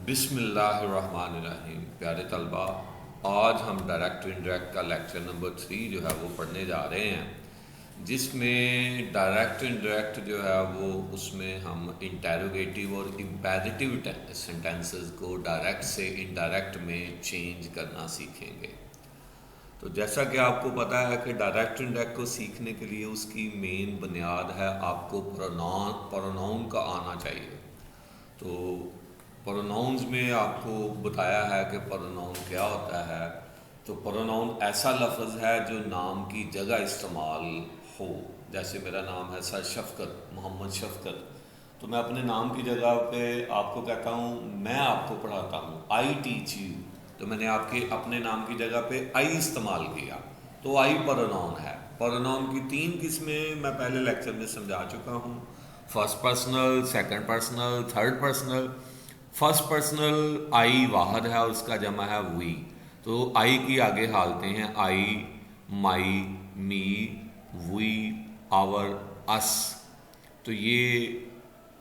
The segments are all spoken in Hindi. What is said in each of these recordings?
बिस्मिल्लाहिर्रहमानिर्रहीम। प्यारे तलबा, आज हम डायरेक्ट टू इंडायरेक्ट का लेक्चर नंबर 3 जो है वो पढ़ने जा रहे हैं, जिसमें डायरेक्ट टू इंडायरेक्ट जो है वो उसमें हम इंटेरोगेटिव और इम्पेरेटिव सेंटेंसेस को डायरेक्ट से इनडायरेक्ट में चेंज करना सीखेंगे। तो जैसा कि आपको पता है कि डायरेक्ट इंडायरेक्ट को सीखने के लिए उसकी मेन बुनियाद है आपको प्रोनाउन का आना चाहिए। तो प्रोनाउंस में आपको बताया है कि प्रोनाउन क्या होता है। तो प्रोनाउन ऐसा लफ्ज़ है जो नाम की जगह इस्तेमाल हो। जैसे मेरा नाम है सर शफ़क़त, मोहम्मद शफ़क़त, तो मैं अपने नाम की जगह पे आपको कहता हूँ मैं आपको पढ़ाता हूँ, आई टीच यू। तो मैंने आपके अपने नाम की जगह पे आई इस्तेमाल किया, तो आई प्रोनाउन है। प्रोनाउन की 3 किस्में मैं पहले लेक्चर में समझा चुका हूँ। First personal, second personal, third personal. First personal I वाहद है, उसका जमा है वी। तो आई की आगे हालते हैं आई, माई, मी, वी, आवर, अस। तो ये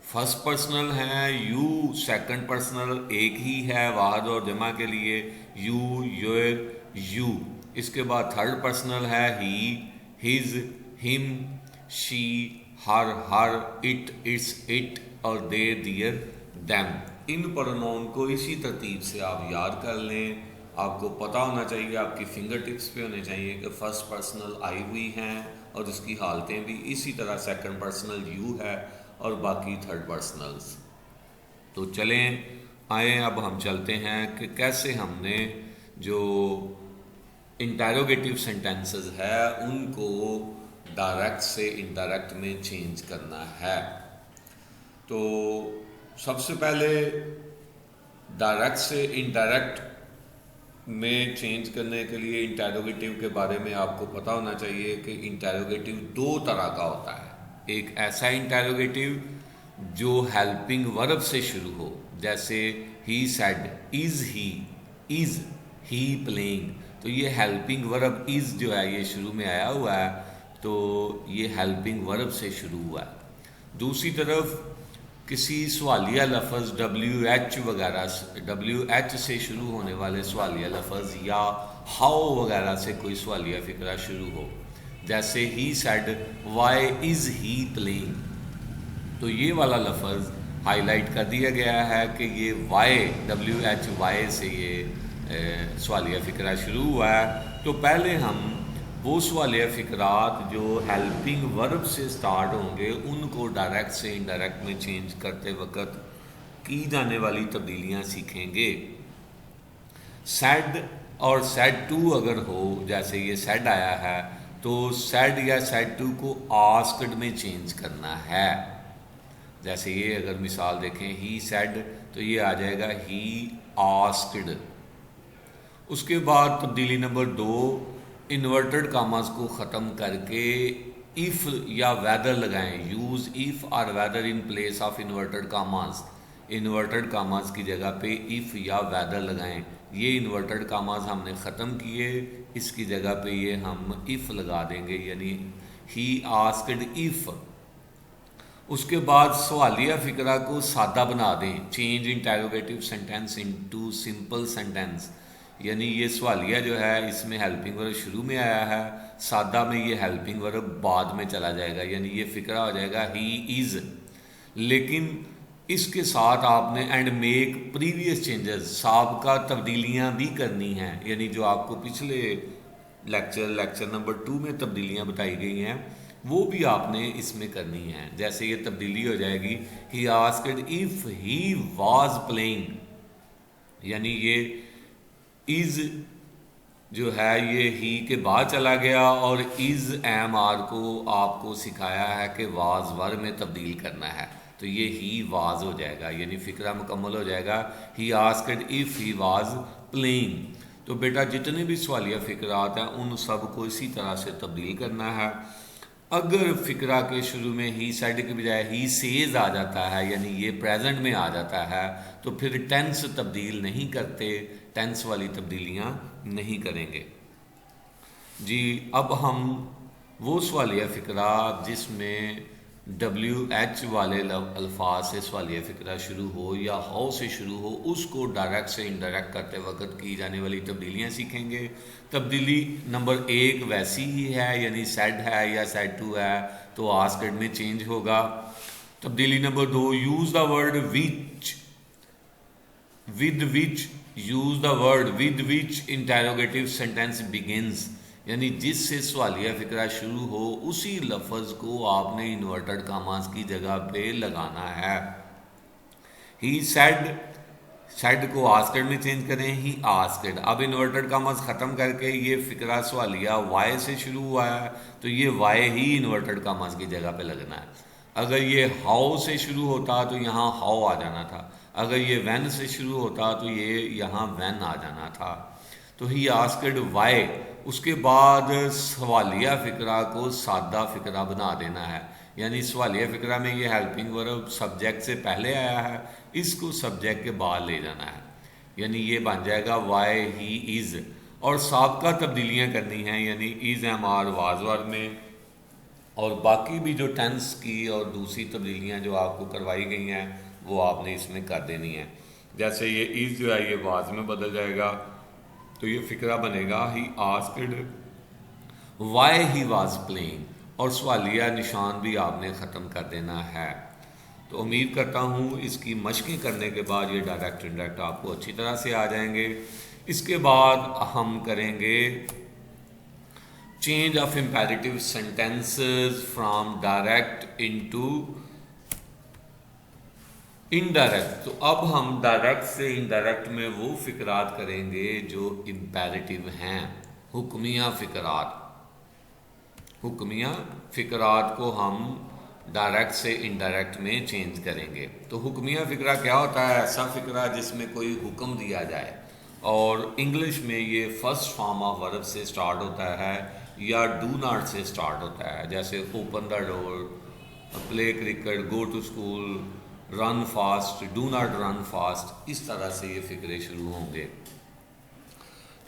फर्स्ट पर्सनल है। यू सेकंड पर्सनल एक ही है वाहद और जमा के लिए, यू, योर, यू। इसके बाद थर्ड पर्सनल है he, his, him, she, her, it, its, it और they, their, them. In pronoun को इसी तरतीब से आप याद कर लें। आपको पता होना चाहिए, आपकी फिंगर टिप्स पे होने चाहिए कि फर्स्ट पर्सनल आई हुई हैं और इसकी हालतें भी इसी तरह, सेकंड पर्सनल यू है और बाकी थर्ड पर्सनल्स। तो चलें आए, अब हम चलते हैं कि कैसे हमने जो इंटेरोगेटिव सेंटेंसेस है उनको डायरेक्ट से इनडायरेक्ट में चेंज करना है। तो सबसे पहले डायरेक्ट से इनडायरेक्ट में चेंज करने के लिए इंटेरोगेटिव के बारे में आपको पता होना चाहिए कि इंटेरोगेटिव 2 तरह का होता है। एक ऐसा इंटेरोगेटिव जो हेल्पिंग वर्ब से शुरू हो, जैसे he said, is he playing. तो ये हेल्पिंग वर्ब इज जो है ये शुरू में आया हुआ है, तो ये हेल्पिंग वर्ब से शुरू हुआ है। दूसरी तरफ किसी सवालिया लफ्ज़ WH वगैरह, WH से शुरू होने वाले सवालिया लफ्ज़ या हाउ वगैरह से कोई सवालिया फ़िक्रा शुरू हो, जैसे he said why is he playing. तो ये वाला लफ्ज़ हाईलाइट कर दिया गया है कि ये WH से ये सवालिया फ़िक्रा शुरू हुआ है। तो पहले हम वो सवालिया फ़िक्रात जो हेल्पिंग वर्ब से स्टार्ट होंगे उनको डायरेक्ट से इनडायरेक्ट में चेंज करते वक्त की जाने वाली तब्दीलियां सीखेंगे। सेड और सेड टू अगर हो, जैसे ये सेड आया है, तो सेड या सेड टू को आस्क्ड में चेंज करना है। जैसे ये अगर मिसाल देखें, ही सेड, तो ये आ जाएगा ही आस्क्ड। उसके बाद तब्दीली नंबर 2, इन्वर्टेड कामास को ख़त्म करके इफ़ या वेदर लगाएं। यूज़ इफ़ और whether in place of inverted commas. Inverted commas की जगह पे इफ़ या वेदर लगाएं। ये इन्वर्टेड कामास हमने ख़त्म किए, इसकी जगह पे ये हम इफ़ लगा देंगे, यानी ही आस्क्ड इफ़। उसके बाद सवालिया फ़िक्रा को सादा बना दें। Change interrogative sentence into simple sentence, यानी ये सवालिया जो है इसमें हेल्पिंग वर्ब शुरू में आया है, सादा में ये हेल्पिंग वर्ब बाद में चला जाएगा, यानी ये फ़िक्रा हो जाएगा ही इज़। लेकिन इसके साथ आपने एंड मेक प्रीवियस चेंजेस, साबका तब्दीलियाँ भी करनी हैं, यानी जो आपको पिछले लेक्चर नंबर 2 में तब्दीलियाँ बताई गई हैं वो भी आपने इसमें करनी है। जैसे ये तब्दीली हो जाएगी, he asked if he was playing, यानी ये इज़ जो है ये ही के बाद चला गया और इज़ एम आर को आपको सिखाया है कि वाज वर्ब में तब्दील करना है, तो ये ही वाज हो जाएगा, यानी फ़िक्रा मुकम्मल हो जाएगा। He asked if he was playing. तो बेटा जितने भी सवालिया फ़िक्रात हैं उन सब को इसी तरह से तब्दील करना है। अगर फ़िक्रा के शुरू में ही सेड के बजाय ही सेज आ जाता है, यानी ये प्रेजेंट में आ जाता है, तो फिर टेंस तब्दील नहीं करते, टेंस वाली तब्दीलियां नहीं करेंगे जी। अब हम वो सवालिया फ़िक्रा जिसमें WH वाले अल्फाज से सवालिया फ़िक्रा शुरू हो या हाउ से शुरू हो, उसको डायरेक्ट से इनडायरेक्ट करते वक्त की जाने वाली तब्दीलियाँ सीखेंगे। तब्दीली नंबर 1 वैसी ही है, यानी सेड है या सेड टू है तो आस्क्ड में चेंज होगा। तब्दीली number 2, use the word which with which, use the word with which interrogative sentence begins, यानी जिससे सवालिया फ़िक्रा शुरू हो उसी लफ्ज़ को आपने इन्वर्टेड कामास की जगह पे लगाना है। ही सेड को आस्क्ड में चेंज करें, ही आस्क्ड। अब इन्वर्टेड कामास ख़त्म करके ये फ़िक्रा सवालिया वाई से शुरू हुआ है तो ये वाई ही इन्वर्टेड कामास की जगह पे लगना है। अगर ये हाउ से शुरू होता तो यहाँ हाउ आ जाना था, अगर ये वैन से शुरू होता तो ये यहाँ वैन आ जाना था। तो ही आस्क्ड वाई, उसके बाद सवालिया फ़िक्रा को सादा फ़िक्रा बना देना है, यानी सवालिया फ़िक्रा में ये हेल्पिंग वर्ब सब्जेक्ट से पहले आया है, इसको सब्जेक्ट के बाद ले जाना है, यानी ये बन जाएगा वाई ही इज़। और साबका तब्दीलियाँ करनी हैं, यानी is am are was were में, और बाकी भी जो टेंस की और दूसरी तब्दीलियाँ जो आपको करवाई गई हैं वो आपने इसमें कर देनी है। जैसे ये इज़ जो है ये वाज में बदल जाएगा तो ये फ़िक्रा बनेगा he asked why he was playing, और सवालिया निशान भी आपने ख़त्म कर देना है। तो उम्मीद करता हूँ इसकी मशक़ें करने के बाद ये डायरेक्ट इंडायरेक्ट आपको अच्छी तरह से आ जाएंगे। इसके बाद हम करेंगे change of imperative sentences from direct into indirect. तो अब हम डायरेक्ट से इनडायरेक्ट में वो फ़िक्रात करेंगे जो इम्पेरेटिव हैं, हुक्मिया फ़िक्रात। हुक्मिया फ़िक्रात को हम डायरेक्ट से इनडायरेक्ट में चेंज करेंगे। तो हुक्मिया फ़िक्रा क्या होता है? ऐसा फ़िक्रा जिसमें कोई हुक्म दिया जाए, और इंग्लिश में ये फर्स्ट फॉर्म ऑफ वर्ब से स्टार्ट होता है या डू नॉट से स्टार्ट होता है। जैसे open the door, play cricket, go to school, run fast, do not run fast, इस तरह से ये फ़िक्रे शुरू होंगे।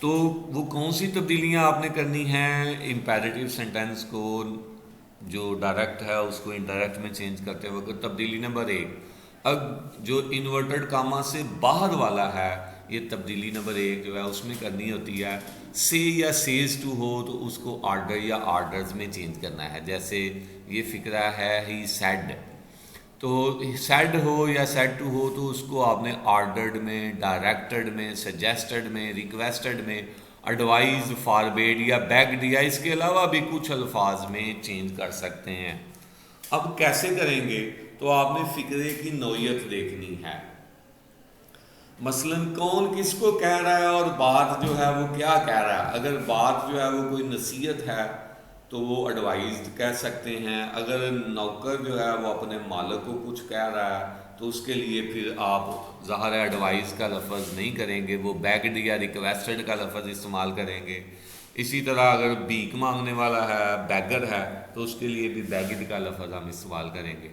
तो वो कौन सी तब्दीलियाँ आपने करनी हैं इम्पेरेटिव सेंटेंस को जो डायरेक्ट है उसको इनडायरेक्ट में चेंज करते वक्त? तब्दीली नंबर 1, अब जो इन्वर्टेड कामा से बाहर वाला है, ये तब्दीली नंबर 1 जो है उसमें करनी होती है। से या सेज टू हो तो उसको आर्डर या आर्डर्स में चेंज करना है। जैसे ये फ़िक्रा है ही सेड, तो सेड हो या सेड टू हो तो उसको आपने आर्डर्ड में, डायरेक्टेड में, सजेस्टेड में, रिक्वेस्टेड में, एडवाइज, फॉरबेड या बेग्ड या इसके अलावा भी कुछ अल्फाज में चेंज कर सकते हैं। अब कैसे करेंगे? तो आपने फ़िक्रे की नौयत देखनी है, मसलन कौन किसको कह रहा है और बात जो है वो क्या कह रहा है। अगर बात जो है वो कोई नसीहत है तो वो एडवाइज कह सकते हैं। अगर नौकर जो है वो अपने मालिक को कुछ कह रहा है तो उसके लिए फिर आप ज़ाहिर है एडवाइस का लफ्ज़ नहीं करेंगे, वो बेग्ड या रिक्वेस्टेड का लफ्ज़ इस्तेमाल करेंगे। इसी तरह अगर भीख मांगने वाला है, बैगर है, तो उसके लिए भी बेग्ड का लफ्ज़ हम इस्तेमाल करेंगे।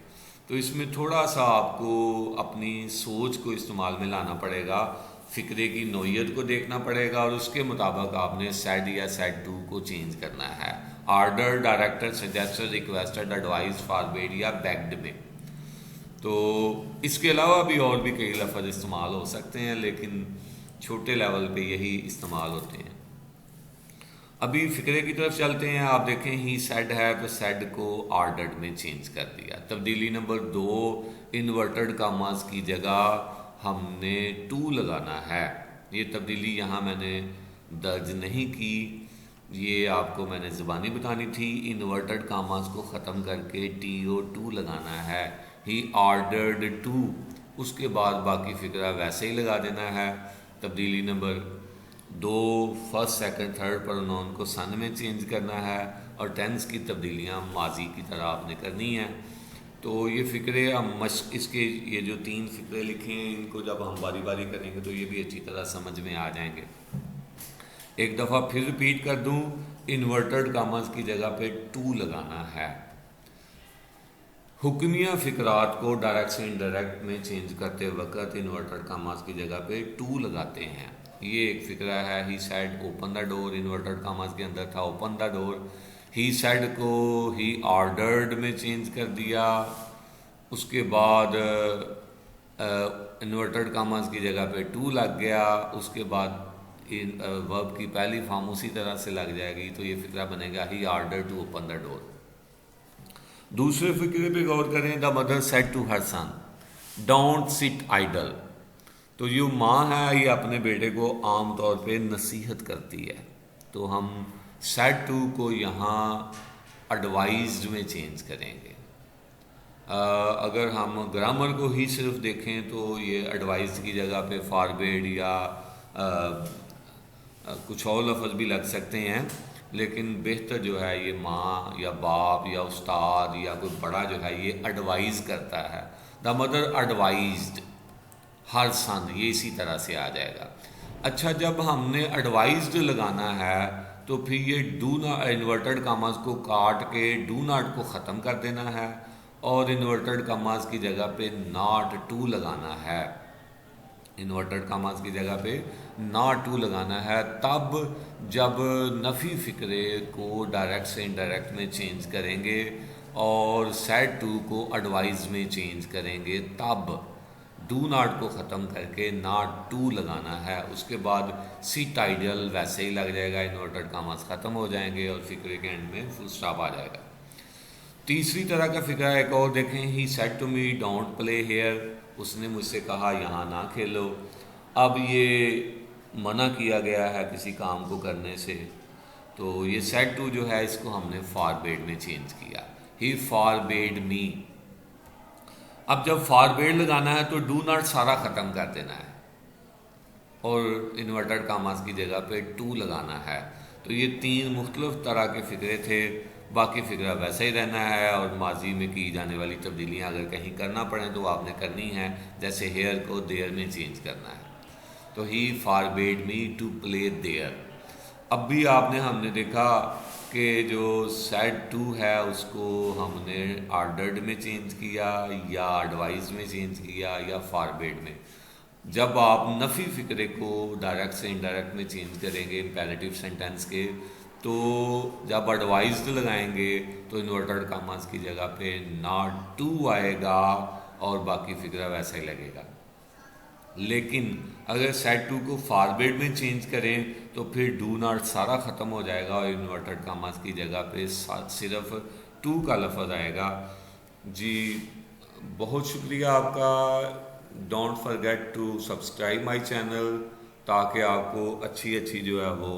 तो इसमें थोड़ा सा आपको अपनी सोच को इस्तेमाल में लाना पड़ेगा, फ़िक्रे की नौयत को देखना पड़ेगा और उसके मुताबिक आपने सेड या सेड टू को चेंज करना है, order, directed, suggested, requested, advice, forbade या बेग्ड में। तो इसके अलावा भी और भी कई लफ्ज़ इस्तेमाल हो सकते हैं, लेकिन छोटे लेवल पे यही इस्तेमाल होते हैं। अभी फ़िक्रे की तरफ चलते हैं। आप देखें ही सेड है तो सेड को आर्डर्ड में चेंज कर दिया। तब्दीली नंबर 2, इन्वर्टेड कामास की जगह हमने टू लगाना है। ये तब्दीली यहाँ मैंने दर्ज नहीं की, ये आपको मैंने ज़बानी बतानी थी। इन्वर्टेड कामास को ख़त्म करके TO2 लगाना है, ही ऑर्डर्ड टू, उसके बाद बाकी फ़िक्रा वैसे ही लगा देना है। तब्दीली number 2, first, second, third pronoun को सन में चेंज करना है, और टेंस की तब्दीलियाँ माजी की तरह आपने करनी है। तो ये फ़िक्रे हम इसके ये जो 3 फ़िक्रे लिखे हैं इनको जब हम बारी बारी करेंगे तो ये भी अच्छी तरह समझ में आ जाएंगे। एक दफ़ा फिर रिपीट कर दूं, इन्वर्टेड कामास की जगह पे टू लगाना है। हुक्मिया फ़िक्रात को डायरेक्ट से इनडायरेक्ट में चेंज करते वक्त इन्वर्टेड कामास की जगह पे टू लगाते हैं। ये एक फ़िक्रा है, he said open the door, inverted कामास के अंदर था open the door. He said को ही ऑर्डर्ड में चेंज कर दिया। उसके बाद इन्वर्टेड कामास की जगह पे टू लग गया। उसके बाद वर्ब की पहली फॉर्म उसी तरह से लग जाएगी, तो ये फिक्रा बनेगा he order to open the door. दूसरे फिक्रे पे गौर करें, the mother said to her son don't sit idle. तो जो माँ है ये अपने बेटे को आम तौर पे नसीहत करती है, तो हम सेड टू को यहाँ एडवाइज्ड में चेंज करेंगे। अगर हम ग्रामर को ही सिर्फ देखें तो ये एडवाइस की जगह पे फॉरबिड या कुछ और लफ्ज़ भी लग सकते हैं, लेकिन बेहतर जो है ये माँ या बाप या उस्ताद या कोई बड़ा जो है ये एडवाइज़ करता है। द मदर एडवाइज्ड हर सन, ये इसी तरह से आ जाएगा। अच्छा, जब हमने एडवाइज्ड लगाना है तो फिर ये डू ना इन्वर्टेड कामास को काट के डू नॉट को ख़त्म कर देना है और इन्वर्टेड कामास की जगह पे नॉट टू लगाना है। इन्वर्टेड कामास की जगह पे नॉट टू लगाना है तब जब नफ़ी फ़िक्रे को डायरेक्ट से इनडायरेक्ट में चेंज करेंगे और सेड टू को एडवाइज में चेंज करेंगे, तब डू नॉट को ख़त्म करके नॉट टू लगाना है। उसके बाद सिट आइडियल वैसे ही लग जाएगा, इन्वर्टेड कामास ख़त्म हो जाएंगे और फ़िक्रे के एंड में फुल स्टॉप आ जाएगा। तीसरी तरह का फ़िक्रा एक और देखें, he said to me don't play here, उसने मुझसे कहा यहाँ ना खेलो। अब ये मना किया गया है किसी काम को करने से, तो ये सेड टू जो है इसको हमने फॉरबेड में चेंज किया, ही फॉरबेड मी। अब जब फॉरबेड लगाना है तो डू नॉट सारा ख़त्म कर देना है और इन्वर्टेड कामास की जगह पे टू लगाना है। तो ये तीन मुख्तलिफ तरह के फ़िक्रे थे। बाकी फ़िक्रा वैसा ही रहना है और माजी में की जाने वाली तब्दीलियाँ अगर कहीं करना पड़े तो आपने करनी है, जैसे हेयर को देयर में चेंज करना है। तो he forbade me to play there. अब भी हमने देखा कि जो सेड टू है उसको हमने ऑर्डर्ड में चेंज किया या एडवाइज में चेंज किया या फॉरबेड में। जब आप नफ़ी फ़िक्रे को डायरेक्ट से इनडायरेक्ट में चेंज करेंगे इम्पेरेटिव सेंटेंस के, तो जब एडवाइज्ड लगाएंगे तो इन्वर्टेड कामास की जगह पे नॉट टू आएगा और बाकी फ़िक्रा वैसा ही लगेगा। लेकिन अगर सेड टू को फॉरबेड में चेंज करें तो फिर डू नॉट सारा ख़त्म हो जाएगा और इन्वर्टेड कामास की जगह पे सिर्फ टू का लफ्ज़ आएगा। जी बहुत शुक्रिया आपका। Don't forget to subscribe my channel ताकि आपको अच्छी अच्छी जो है वो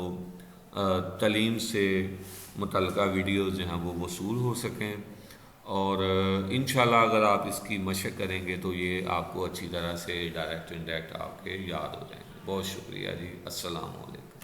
तालीम से मुतल्लिक़ा वीडियोज़ जो हैं वो वसूल हो सकें और इंशाल्लाह अगर आप इसकी मशक़ करेंगे तो ये आपको अच्छी तरह से डायरेक्ट इनडायरेक्ट आपके याद हो जाएंगे। बहुत शुक्रिया जी। अस्सलाम वालेकुम।